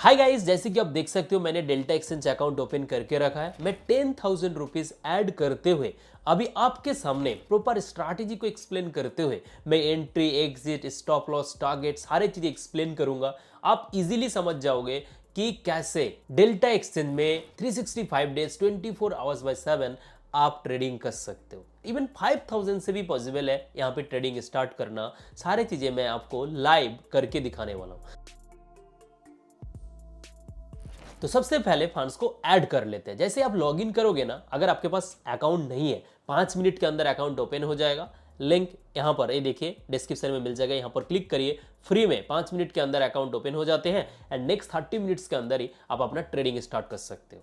Hi guys, जैसे कि आप देख सकते हो मैंने डेल्टा एक्सचेंज अकाउंट ओपन करके रखा है। मैं 10,000 रुपीज ऐड करते हुए अभी आपके सामने प्रॉपर स्ट्रैटेजी को एक्सप्लेन करते हुए मैं entry, exit, stop loss, target सारी चीजें एक्सप्लेन करूंगा। आप इजीली समझ जाओगे कि कैसे डेल्टा एक्सचेंज में 365 डेज 24 आवर्स बाय 7 आप ट्रेडिंग कर सकते हो। इवन 5,000 से भी पॉसिबल है यहाँ पे ट्रेडिंग स्टार्ट करना। सारी चीजें मैं आपको लाइव करके दिखाने वाला हूँ। तो सबसे पहले फंड्स को ऐड कर लेते हैं। जैसे आप लॉगिन करोगे ना, अगर आपके पास अकाउंट नहीं है 5 मिनट के अंदर अकाउंट ओपन हो जाएगा। लिंक यहाँ पर ये देखिए डिस्क्रिप्शन में मिल जाएगा, यहाँ पर क्लिक करिए। फ्री में 5 मिनट के अंदर अकाउंट ओपन हो जाते हैं एंड नेक्स्ट 30 मिनट्स के अंदर ही आप अपना ट्रेडिंग स्टार्ट कर सकते हो।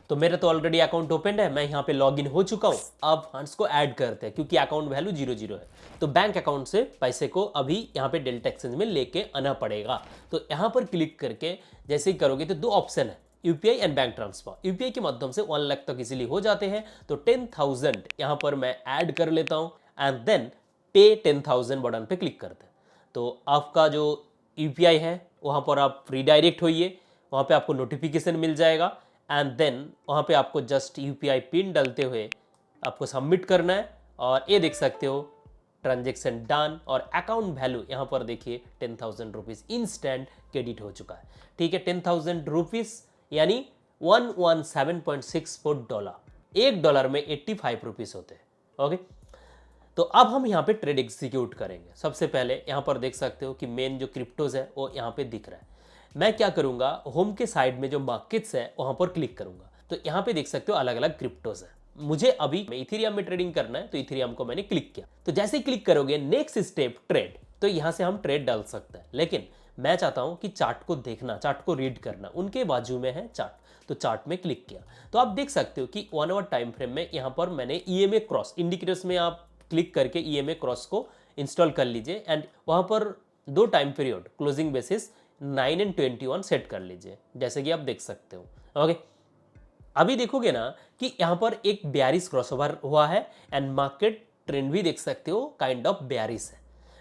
तो मेरा तो ऑलरेडी अकाउंट ओपन है, मैं यहाँ पे लॉगिन हो चुका हूँ। अब फंड्स को ऐड करते हैं क्योंकि अकाउंट वैल्यू 0 है। तो बैंक अकाउंट से पैसे को अभी यहाँ पे डेल्टा एक्सचेंज में लेके आना पड़ेगा। तो यहाँ पर क्लिक करके जैसे ही करोगे तो दो ऑप्शन है, UPI and bank transfer. UPI के माध्यम से 1 लाख तक इजीली हो जाते हैं। तो 10,000 यहां पर मैं ऐड कर लेता हूं एंड देन पे 10,000 बटन पे क्लिक करते हैं। तो आपका जो यूपीआई है वहां पर आप रिडायरेक्ट होइए, वहां पे आपको नोटिफिकेशन मिल जाएगा एंड देन वहां पे आपको जस्ट यूपीआई पिन डालते हुए आपको सबमिट करना है। और ये देख सकते हो ट्रांजेक्शन डन और अकाउंट वैल्यू यहाँ पर देखिए 10,000 रुपीज इंस्टेंट क्रेडिट हो चुका है। ठीक है, 10,000 रुपीज यानी $117.64। $1 में 85 रुपीज होते हैं। ओके, तो अब हम यहाँ पे ट्रेड एग्जीक्यूट करेंगे। सबसे पहले यहाँ पर देख सकते हो कि मेन जो क्रिप्टोज है वो यहाँ पे दिख रहा है। मैं क्या करूंगा, होम के साइड में जो मार्केट्स है वहां पर क्लिक करूंगा। तो यहाँ पे देख सकते हो अलग अलग क्रिप्टोज है। मुझे अभी इथेरियम में ट्रेडिंग करना है तो इथेरियम को मैंने क्लिक किया। तो जैसे ही क्लिक करोगे नेक्स्ट स्टेप ट्रेड, तो यहाँ से हम ट्रेड डाल सकते हैं। लेकिन मैं चाहता हूं कि चार्ट को देखना, चार्ट को रीड करना। उनके बाजू में है चार्ट, तो चार्ट में क्लिक किया तो आप देख सकते हो कि 1 आवर टाइम फ्रेम में यहाँ पर मैंने ईएमए क्रॉस इंडिकेटर्स में आप क्लिक करके ईएमए क्रॉस को इंस्टॉल कर लीजिए एंड वहां पर 2 time period closing basis 9 and 21 set कर लीजिए, जैसे कि आप देख सकते हो। ओके, अभी देखोगे ना कि यहां पर एक बेयरिश क्रॉसओवर हुआ है एंड मार्केट ट्रेंड भी देख सकते हो काइंड ऑफ बेयरिश है।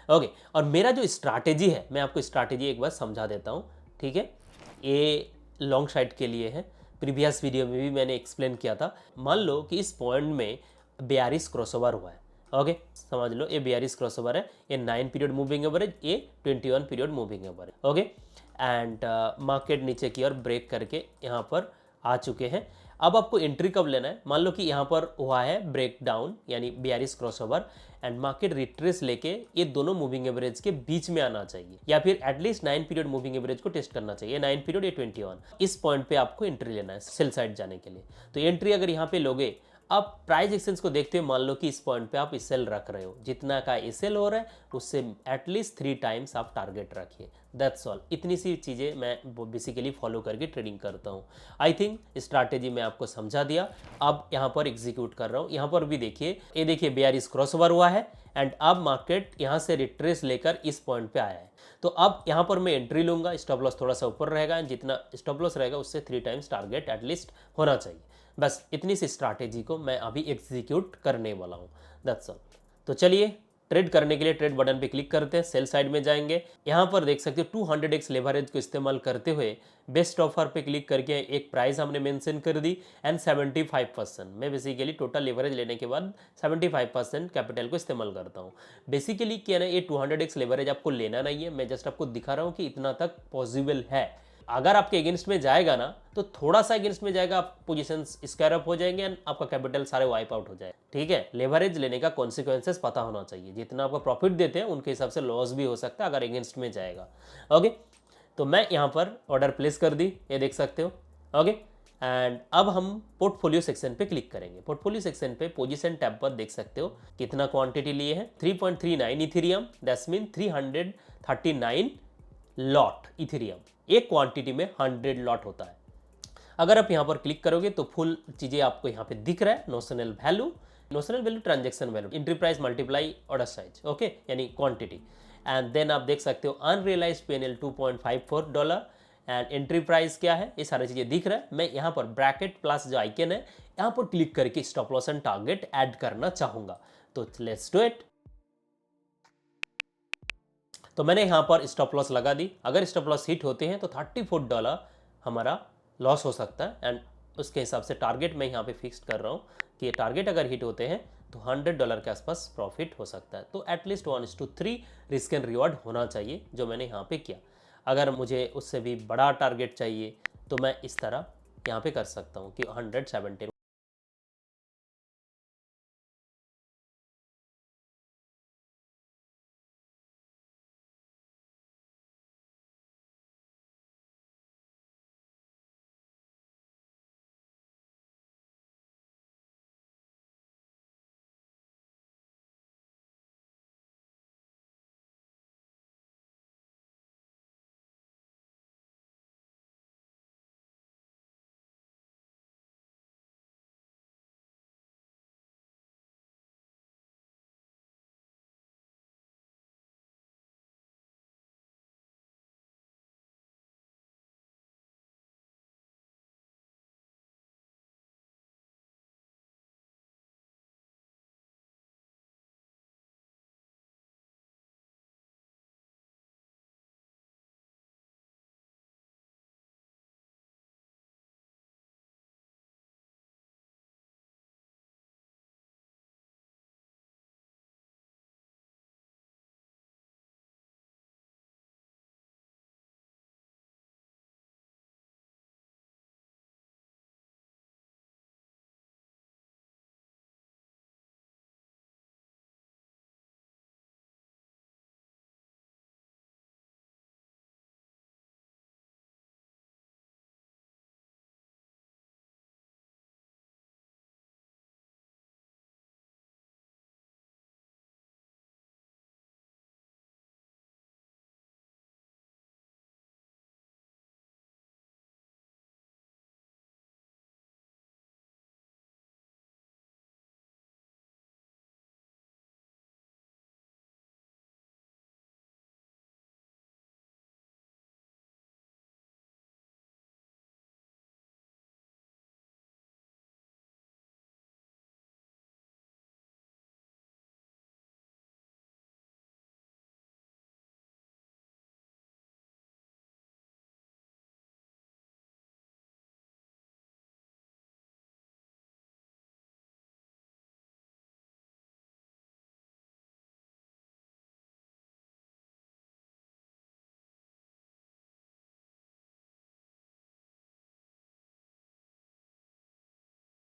ओके, और मेरा जो स्ट्रैटेजी है मैं आपको स्ट्रैटेजी एक बार समझा देता हूं। ठीक है, ये लॉन्ग साइड के लिए है, प्रीवियस वीडियो में भी मैंने एक्सप्लेन किया था। मान लो कि इस पॉइंट में बेयरिश क्रॉसओवर हुआ है। ओके, समझ लो ये बेयरिश क्रॉसओवर है, ये 9 पीरियड मूविंग एवरेज, ये 21 period moving average. Okay, and market नीचे की ओर ब्रेक करके यहाँ पर आ चुके हैं। अब आपको एंट्री कब लेना है, मान लो कि यहाँ पर हुआ है ब्रेक डाउन यानी bearish crossover and market retrace लेके ये दोनों मूविंग एवरेज के बीच में आना चाहिए या फिर एटलीस्ट 9 पीरियड मूविंग एवरेज को टेस्ट करना चाहिए। 9 पीरियड या 21, इस पॉइंट पे आपको एंट्री लेना है सेल साइड जाने के लिए। तो एंट्री अगर यहाँ पे लोगे, अब प्राइस एक्सचेंज को देखते हुए मान लो कि इस पॉइंट पे आप सेल रख रहे हो, जितना का सेल हो रहा है उससे एटलीस्ट 3 टाइम्स आप टारगेट रखिए। That's all. इतनी सी चीज़ें मैं बेसिकली फॉलो करके ट्रेडिंग करता हूँ। आई थिंक स्ट्रैटेजी मैं आपको समझा दिया। अब यहाँ पर एग्जीक्यूट कर रहा हूँ। यहाँ पर भी देखिए, ये देखिए बेयरिश क्रॉसओवर हुआ है एंड अब मार्केट यहाँ से रिट्रेस लेकर इस पॉइंट पे आया है। तो अब यहाँ पर मैं एंट्री लूंगा। स्टॉप लॉस थोड़ा सा ऊपर रहेगा एंड जितना स्टॉप लॉस रहेगा उससे 3 टाइम्स टारगेट एटलीस्ट होना चाहिए। बस इतनी सी स्ट्रैटेजी को मैं अभी एग्जीक्यूट करने वाला हूँ। That's all. तो चलिए ट्रेड करने के लिए ट्रेड बटन पे क्लिक करते हैं, सेल साइड में जाएंगे। यहाँ पर देख सकते हो 200x लेवरेज को इस्तेमाल करते हुए बेस्ट ऑफर पे क्लिक करके एक प्राइस हमने मेंशन कर दी एंड 75%। मैं बेसिकली टोटल लेवरेज लेने के बाद 75% कैपिटल को इस्तेमाल करता हूँ। बेसिकली क्या ना, ये 200x लेवरेज आपको लेना नहीं है, मैं जस्ट आपको दिखा रहा हूँ कि इतना तक पॉसिबल है। अगर आपके अगेंस्ट में जाएगा ना तो थोड़ा सा अगेंस्ट में जाएगा, आप पोजीशन स्क्वायर अप हो जाएंगे एंड आपका कैपिटल सारे वाइप आउट हो जाए। ठीक है, लेवरेज लेने का कॉन्सिक्वेंसेस पता होना चाहिए। जितना आपका प्रॉफिट देते हैं उनके हिसाब से लॉस भी हो सकता है अगर अगेंस्ट में जाएगा। ओके, तो मैं यहाँ पर ऑर्डर प्लेस कर दी, ये देख सकते हो। ओके, एंड अब हम पोर्टफोलियो सेक्शन पे क्लिक करेंगे। पोर्टफोलियो सेक्शन पे पोजीशन टैब पर देख सकते हो कितना क्वांटिटी लिए हैं, 3.39 Ethereum, that's mean 339 lot Ethereum. एक क्वांटिटी में 100 लॉट होता है। अगर आप यहाँ पर क्लिक करोगे तो फुल चीजें आपको यहाँ पे दिख रहा है। Notional value, transaction value, entry price multiply order size, okay, यानी क्वांटिटी। एंड देन आप देख सकते हो unrealised PNL $2.54 and entry price क्या है, ये सारी चीजें दिख रहा है। मैं यहाँ पर ब्रैकेट प्लस जो आइकन है यहाँ पर क्लिक करके stop loss and target add करना चाहूंगा। तो लेट्स डू इट। तो मैंने यहां पर स्टॉप लॉस लगा दी। अगर स्टॉप लॉस हिट होते हैं तो $34 हमारा लॉस हो सकता है। एंड उसके हिसाब से टारगेट मैं यहाँ पे फिक्स कर रहा हूँ कि ये टारगेट अगर हिट होते हैं तो $100 के आसपास प्रॉफिट हो सकता है। तो एटलीस्ट 1:3 रिस्क एंड रिवॉर्ड होना चाहिए, जो मैंने यहाँ पे किया। अगर मुझे उससे भी बड़ा टारगेट चाहिए तो मैं इस तरह यहाँ पे कर सकता हूँ कि 170।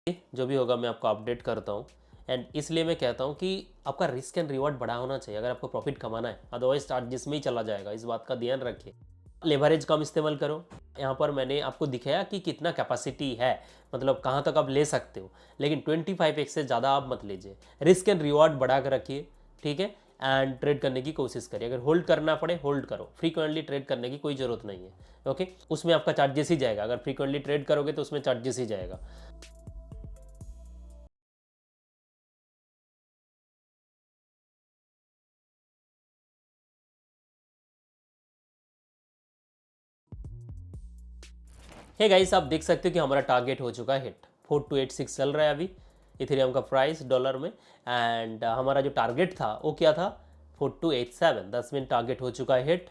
जो भी होगा मैं आपको अपडेट करता हूँ। एंड इसलिए मैं कहता हूँ कि आपका रिस्क एंड रिवॉर्ड बड़ा होना चाहिए अगर आपको प्रॉफिट कमाना है, अदरवाइज चार्जेस में ही चला जाएगा। इस बात का ध्यान रखिए। लेवरेज कम इस्तेमाल करो। यहाँ पर मैंने आपको दिखाया कि कितना कैपेसिटी है, मतलब कहाँ तक आप ले सकते हो, लेकिन 25x से ज़्यादा आप मत लीजिए। रिस्क एंड रिवॉर्ड बढ़ा कर रखिए, ठीक है। एंड ट्रेड करने की कोशिश करिए। अगर होल्ड करना पड़े होल्ड करो, फ्रीक्वेंटली ट्रेड करने की कोई ज़रूरत नहीं है। ओके, उसमें आपका चार्जेस ही जाएगा। अगर फ्रीक्वेंटली ट्रेड करोगे तो उसमें चार्जेस ही जाएगा। हे गाइस, आप देख सकते हो कि हमारा टारगेट हो चुका है हिट। 4286 चल रहा है अभी इथेरियम का प्राइस डॉलर में। एंड हमारा जो टारगेट था वो क्या था, 4287। 10 मिनट टारगेट हो चुका है हिट।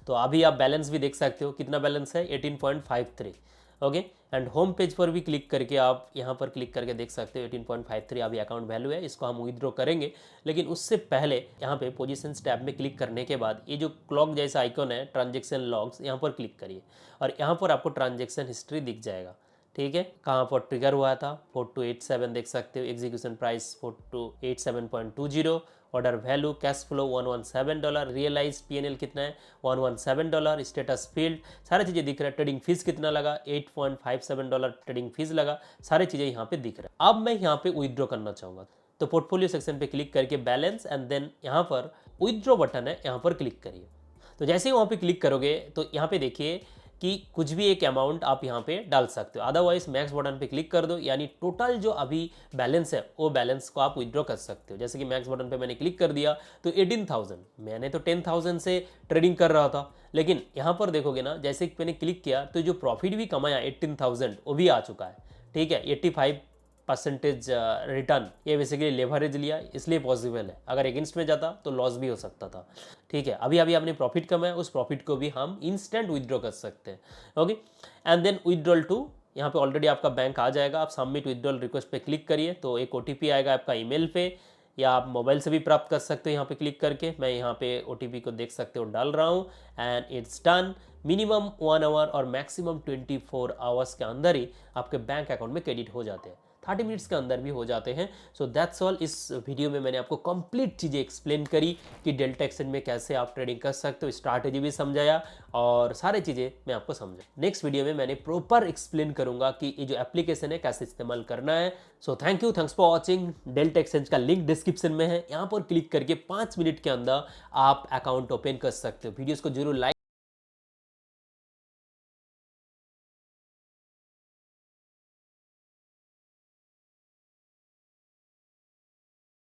तो अभी आप बैलेंस भी देख सकते हो, कितना बैलेंस है, 18.53। ओके, एंड होम पेज पर भी क्लिक करके आप यहाँ पर क्लिक करके देख सकते हो 18.53 अभी अकाउंट वैल्यू है। इसको हम विड्रॉ करेंगे, लेकिन उससे पहले यहाँ पे पोजीशंस टैब में क्लिक करने के बाद ये जो क्लॉक जैसा आइकॉन है ट्रांजेक्शन लॉग्स, यहाँ पर क्लिक करिए और यहाँ पर आपको ट्रांजेक्शन हिस्ट्री दिख जाएगा। ठीक है, कहाँ पर ट्रिगर हुआ था, 4287 देख सकते हो। Execution price 4287.20, order value, cash flow $117, realise PnL कितना है $117, स्टेटस फील्ड, सारी चीज़ें दिख रहा है। ट्रेडिंग फीस कितना लगा, $8.57 ट्रेडिंग फीस लगा, सारी चीज़ें यहाँ पे दिख रहा है। अब मैं यहाँ पे विदड्रॉ करना चाहूँगा, तो पोर्टफोलियो सेक्शन पे क्लिक करके बैलेंस एंड देन यहाँ पर विदड्रॉ बटन है, यहाँ पर क्लिक करिए। तो जैसे ही वहाँ पे क्लिक करोगे तो यहाँ पे देखिए कि कुछ भी एक अमाउंट आप यहाँ पे डाल सकते हो, अदरवाइज मैक्स बटन पे क्लिक कर दो, यानी टोटल जो अभी बैलेंस है वो बैलेंस को आप विड्रॉ कर सकते हो। जैसे कि मैक्स बटन पे मैंने क्लिक कर दिया तो 18,000, मैंने तो 10,000 से ट्रेडिंग कर रहा था, लेकिन यहाँ पर देखोगे ना, जैसे कि मैंने क्लिक किया तो जो प्रॉफिट भी कमाया 18,000 वो भी आ चुका है। ठीक है, 85 परसेंटेज रिटर्न, ये बेसिकली लेवरेज लिया इसलिए पॉसिबल है, अगर अगेंस्ट में जाता तो लॉस भी हो सकता था। ठीक है, अभी अभी आपने प्रॉफिट कमाया, उस प्रॉफिट को भी हम इंस्टेंट विदड्रॉ कर सकते हैं। Okay, and then withdrawal to, यहाँ पे ऑलरेडी आपका बैंक आ जाएगा, आप सबमिट विदड्रॉल रिक्वेस्ट पे क्लिक करिए तो एक OTP आएगा आपका ईमेल पे, या आप मोबाइल से भी प्राप्त कर सकते हो यहाँ पे क्लिक करके। मैं यहाँ पे OTP को देख सकते हो डाल रहा हूँ, and it's done. Minimum 1 hour और मैक्सिमम 24 आवर्स के अंदर ही आपके बैंक अकाउंट में क्रेडिट हो जाते हैं, 30 मिनट्स के अंदर भी हो जाते हैं। So that's all. इस वीडियो में मैंने आपको कंप्लीट चीज़ें एक्सप्लेन करी कि डेल्टा एक्सचेंज में कैसे आप ट्रेडिंग कर सकते हो, स्ट्रैटेजी भी समझाया और सारी चीज़ें मैं आपको समझा। नेक्स्ट वीडियो में मैंने प्रॉपर एक्सप्लेन करूंगा कि ये जो एप्लीकेशन है कैसे इस्तेमाल करना है। So thank you, thanks for watching. Delta exchange का लिंक डिस्क्रिप्शन में है, यहाँ पर क्लिक करके 5 मिनट के अंदर आप अकाउंट ओपन कर सकते हो। वीडियोज़ को जरूर लाइक